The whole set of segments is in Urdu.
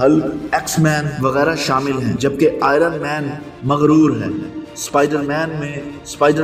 ہلک، ایکس مین وغیرہ شامل ہیں، جبکہ آئرن مین مغرور ہے۔ اسپائڈر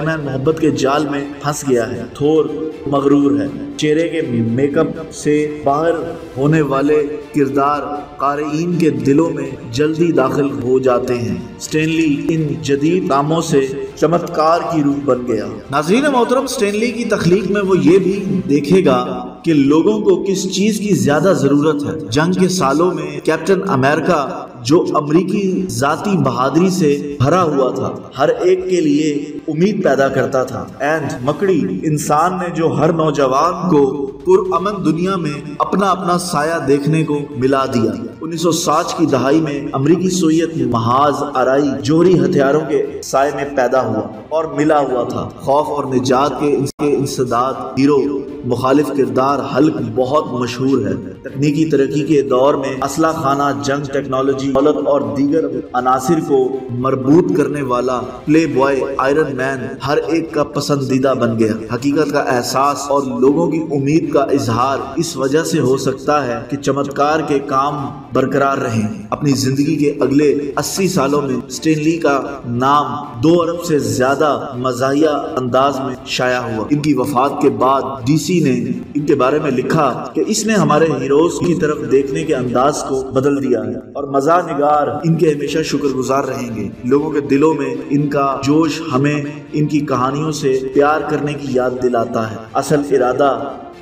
مین محبت کے جال میں پھنس گیا ہے۔ تھور مغرور ہے۔ چہرے کے میک اپ سے باہر ہونے والے کردار قارئین کے دلوں میں جلدی داخل ہو جاتے ہیں۔ اسٹین لی ان جدید کاموں سے چمتکار کی روح بن گیا۔ ناظرین محترم، اسٹین لی کی تخلیق میں وہ یہ بھی دیکھے گا کہ لوگوں کو کس چیز کی زیادہ ضرورت ہے۔ جنگ کے سالوں میں کیپٹن امریکہ جو امریکی ذاتی بہادری سے بھرا ہوا تھا، ہر ایک کے لیے امید پیدا کرتا تھا۔ اینڈ مکڑی انسان نے جو ہر نوجوان کو پرامن دنیا میں اپنا اپنا سایہ دیکھنے کو ملا دیا۔ 1960 کی دہائی میں امریکی سوویت محاذ آرائی جوہری ہتھیاروں کے سائے میں پیدا ہوا اور ملا ہوا تھا۔ خوف اور نجات کے انسداد ہیرو مخالف کردار ہلک بہت مشہور ہے۔ تکنیکی ترقی کے دور میں اسلحہ خانہ جنگ، ٹیکنالوجی، دولت اور دیگر عناصر کو مربوط کرنے والا پلے بوائے آئرن مین ہر ایک کا پسندیدہ بن گیا۔ حقیقت کا احساس اور لوگوں کی امید کا اظہار اس وجہ سے ہو سکتا ہے کہ چمتکار کے کام برقرار رہیں۔ اپنی زندگی کے اگلے 80 سالوں میں اسٹین لی کا نام 2 ارب سے زیادہ مزاحیہ انداز میں شائع ہوا۔ ان کی وفات کے بعد ڈی سی نے ان کے بارے میں لکھا کہ اس نے ہمارے ہیروز کی طرف دیکھنے کے انداز کو بدل دیا ہے اور مزاح نگار ان کے ہمیشہ شکر گزار رہیں گے۔ لوگوں کے دلوں میں ان کا جوش ہمیں ان کی کہانیوں سے پیار کرنے کی یاد دلاتا ہے۔ اصل ارادہ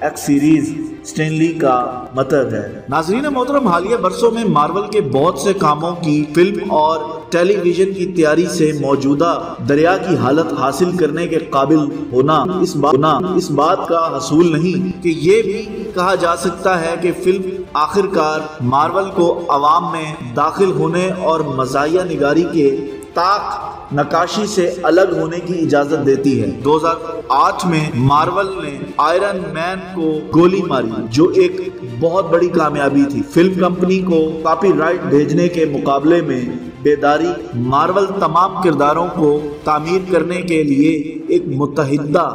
ایکس سیریز اسٹین لی کا مطلب ہے۔ ناظرین محترم، حالیہ برسوں میں مارول کے بہت سے کاموں کی فلم اور ٹیلی ویژن کی تیاری سے موجودہ دریا کی حالت حاصل کرنے کے قابل ہونا اس بات کا حصول نہیں کہ یہ بھی کہا جا سکتا ہے کہ فلم آخرکار مارول کو عوام میں داخل ہونے اور مزاحیہ نگاری کے طاق نقاشی سے الگ ہونے کی اجازت دیتی ہے۔ 2008 میں مارول نے آئرن مین کو گولی ماری، جو ایک بہت بڑی کامیابی تھی۔ فلم کمپنی کو کاپی رائٹ بھیجنے کے مقابلے میں بیداری مارول تمام کرداروں کو تعمیر کرنے کے لیے ایک متحدہ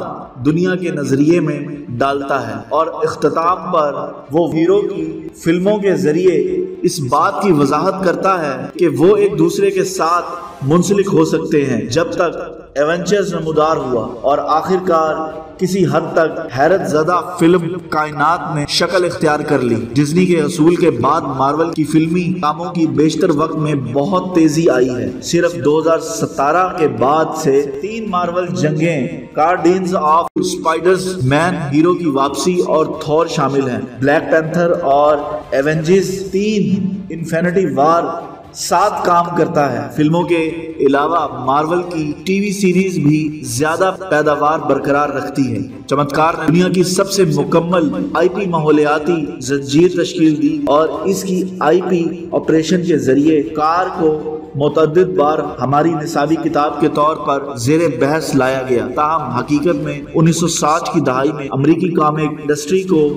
دنیا کے نظریے میں ڈالتا ہے، اور اختتام پر وہ ہیرو کی فلموں کے ذریعے اس بات کی وضاحت کرتا ہے کہ وہ ایک دوسرے کے ساتھ منسلک ہو سکتے ہیں جب تک ایونجرز نمودار ہوا، اور آخرکار کسی حد تک حیرت زدہ فلم کائنات نے شکل اختیار کر لی۔ ڈزنی کے حصول کے بعد مارول کی فلمی کاموں کی بیشتر وقت میں بہت تیزی آئی ہے۔ صرف 2017 کے بعد سے 3 مارول جنگیں، Guardians of Spiders Man hero کی واپسی اور تھور شامل ہیں۔ بلیک پینتھر اور ایونجرز 3 انفینٹی وار 7 کام کرتا ہے۔ فلموں کے علاوہ مارول کی ٹی وی سیریز بھی زیادہ پیداوار برقرار رکھتی ہے۔ چمتکار نے دنیا کی سب سے مکمل آئی پی ماحولیاتی زنجیر تشکیل دی اور اس کی آئی پی آپریشن کے ذریعے کار کو متعدد بار ہماری نصابی کتاب کے طور پر زیر بحث لایا گیا۔ تاہم حقیقت میں 1960 کی دہائی میں امریکی کامک انڈسٹری کو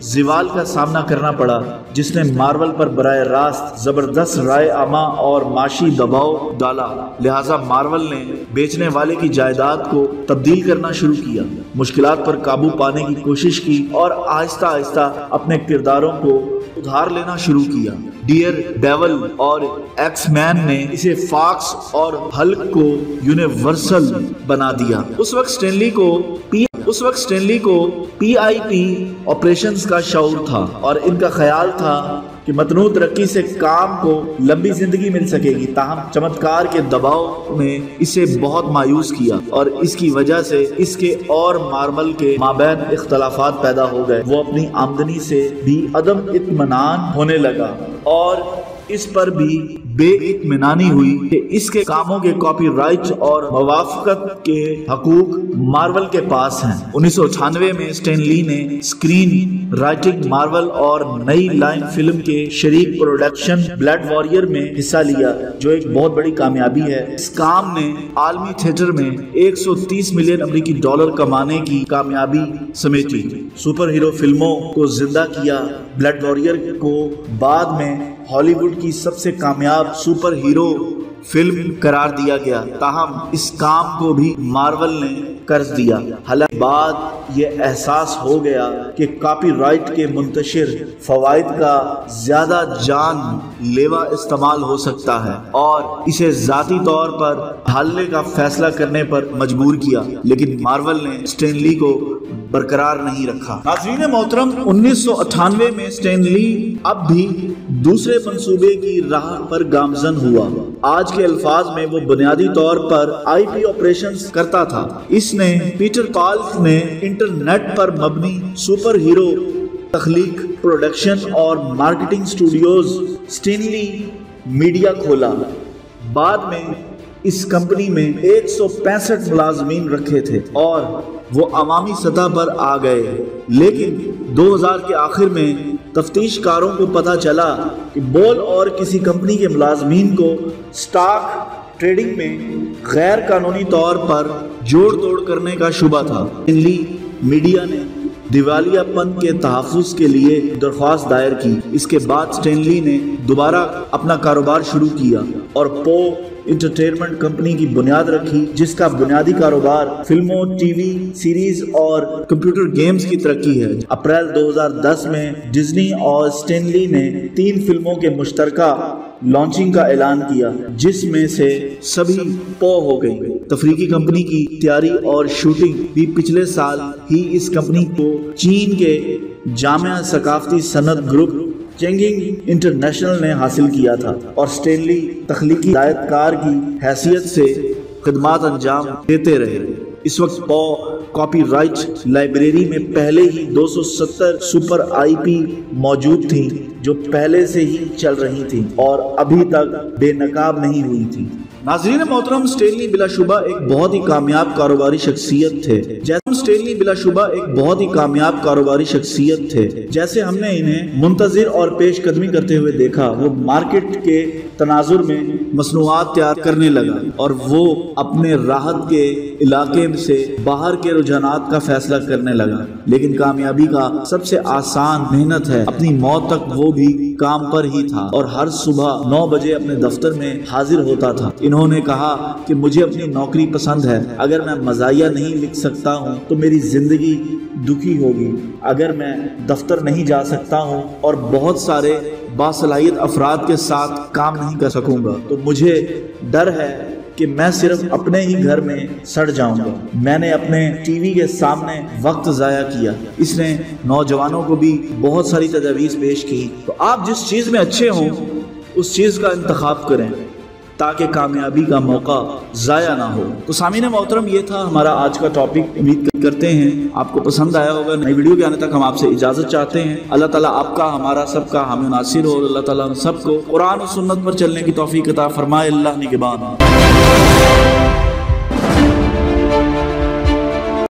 زوال کا سامنا کرنا پڑا، جس نے مارول پر براہ راست زبردست رائے عامہ اور معاشی دباؤ ڈالا۔ لہٰذا مارول نے بیچنے والے کی جائیداد کو تبدیل کرنا شروع کیا، مشکلات پر قابو پانے کی کوشش کی اور آہستہ آہستہ اپنے کرداروں کو ادھار لینا شروع کیا۔ ڈیئر ڈیول اور ایکس مین نے اسے فاکس اور ہلک کو یونیورسل بنا دیا۔ اس وقت اسٹین لی کو پی آئی پی آپریشنز کا شعور تھا، اور ان کا خیال تھا کہ متنوع ترقی سے کام کو لمبی زندگی مل سکے گی۔ تاہم چمتکار کے دباؤ نے اسے بہت مایوس کیا، اور اس کی وجہ سے اس کے اور مارول کے مابین اختلافات پیدا ہو گئے۔ وہ اپنی آمدنی سے بھی عدم اطمینان ہونے لگا، اور اس پر بھی بے اطمینانی ہوئی کہ اس کے کاموں کے کاپی رائٹ اور موافقت کے حقوق مارول کے پاس ہیں۔ 1998 میں اسٹین لی نے اسکرین رائٹنگ مارول اور نئی لائن فلم کے شریک پروڈکشن بلڈ واریر میں حصہ لیا، جو ایک بہت بڑی کامیابی ہے۔ اس کام نے عالمی تھیٹر میں 130 ملین امریکی ڈالر کمانے کی کامیابی سمیٹی، سپر ہیرو فلموں کو زندہ کیا۔ بلڈ واریر کو بعد میں ہالی ووڈ کی سب سے کامیاب سپر ہیرو فلم قرار دیا گیا، تاہم اس کام کو بھی مارول نے قرض دیا۔ حالانکہ بعد یہ احساس ہو گیا کہ کاپی رائٹ کے منتشر فوائد کا زیادہ جان لیوا استعمال ہو سکتا ہے اور اسے ذاتی طور پر ڈھالنے کا فیصلہ کرنے پر مجبور کیا، لیکن مارول نے اسٹین لی کو برقرار نہیں رکھا۔ ناظرین محترم، 1998 میں اسٹین لی اب بھی دوسرے منصوبے کی راہ پر گامزن ہوا۔ آج کے الفاظ میں وہ بنیادی طور پر آئی پی آپریشنز کرتا تھا۔ اس نے پیٹر پال نے انٹرنیٹ پر مبنی سپر ہیرو تخلیق، پروڈکشن اور مارکیٹنگ اسٹوڈیوز اسٹین لی میڈیا کھولا۔ بعد میں اس کمپنی میں 165 ملازمین رکھے تھے اور وہ عوامی سطح پر آ گئے، لیکن 2000 کے آخر میں تفتیش کاروں کو پتہ چلا کہ بول اور کسی کمپنی کے ملازمین کو سٹاک ٹریڈنگ میں غیر قانونی طور پر جوڑ توڑ کرنے کا شبہ تھا۔ اسٹین لی میڈیا نے دیوالیہ پن کے تحفظ کے لیے درخواست دائر کی۔ اس کے بعد اسٹین لی نے دوبارہ اپنا کاروبار شروع کیا اور پو انٹرٹینمنٹ کمپنی کی بنیاد رکھی، جس کا بنیادی کاروبار فلموں، ٹی وی سیریز اور کمپیوٹر گیمز کی ترقی ہے۔ اپریل 2010 میں ڈزنی اور اسٹین لی نے 3 فلموں کے مشترکہ لانچنگ کا اعلان کیا، جس میں سے سبھی پو ہو گئی۔ تفریحی کمپنی کی تیاری اور شوٹنگ بھی پچھلے سال ہی اس کمپنی کو چین کے جامع ثقافتی صنعت گروپ چینگنگ انٹرنیشنل نے حاصل کیا تھا، اور اسٹین لی تخلیقی ہدایت کار کی حیثیت سے خدمات انجام دیتے رہے۔ اس وقت پو کاپی رائٹ لائبریری میں پہلے ہی 270 سپر آئی پی موجود تھیں، جو پہلے سے ہی چل رہی تھیں اور ابھی تک بے نقاب نہیں ہوئی تھیں۔ ناظرین محترم، اسٹین لی بلا شبہ ایک بہت ہی کامیاب کاروباری شخصیت تھے۔ جیسے ہم نے انہیں منتظر اور پیش قدمی کرتے ہوئے دیکھا، وہ مارکیٹ کے تناظر میں مصنوعات تیار کرنے لگا اور وہ اپنے راحت کے علاقے سے باہر کے رجحانات کا فیصلہ کرنے لگا۔ لیکن کامیابی کا سب سے آسان محنت ہے، اپنی موت تک وہ بھی کام پر ہی تھا اور ہر صبح 9 بجے اپنے دفتر میں حاضر ہوتا تھا۔ انہوں نے کہا کہ مجھے اپنی نوکری پسند ہے، اگر میں مزاحیہ نہیں لکھ سکتا ہوں تو میری زندگی دکھی ہوگی، اگر میں دفتر نہیں جا سکتا ہوں اور بہت سارے باصلاحیت افراد کے ساتھ کام نہیں کر سکوں گا تو مجھے ڈر ہے کہ میں صرف اپنے ہی گھر میں سڑ جاؤں گا۔ میں نے اپنے ٹی وی کے سامنے وقت ضائع کیا۔ اس نے نوجوانوں کو بھی بہت ساری تجاویز پیش کی، تو آپ جس چیز میں اچھے ہوں اس چیز کا انتخاب کریں تاکہ کامیابی کا موقع ضائع نہ ہو۔ تو سامعین محترم، یہ تھا ہمارا آج کا ٹاپک۔ امید کرتے ہیں آپ کو پسند آیا ہوگا۔ نئی ویڈیو کے آنے تک ہم آپ سے اجازت چاہتے ہیں۔ اللہ تعالیٰ آپ کا، ہمارا سب کا حامی و ناصر ہو۔ اللہ تعالیٰ ہم سب کو قرآن و سنت پر چلنے کی توفیق عطا فرمائے۔ اللہ نگہبان۔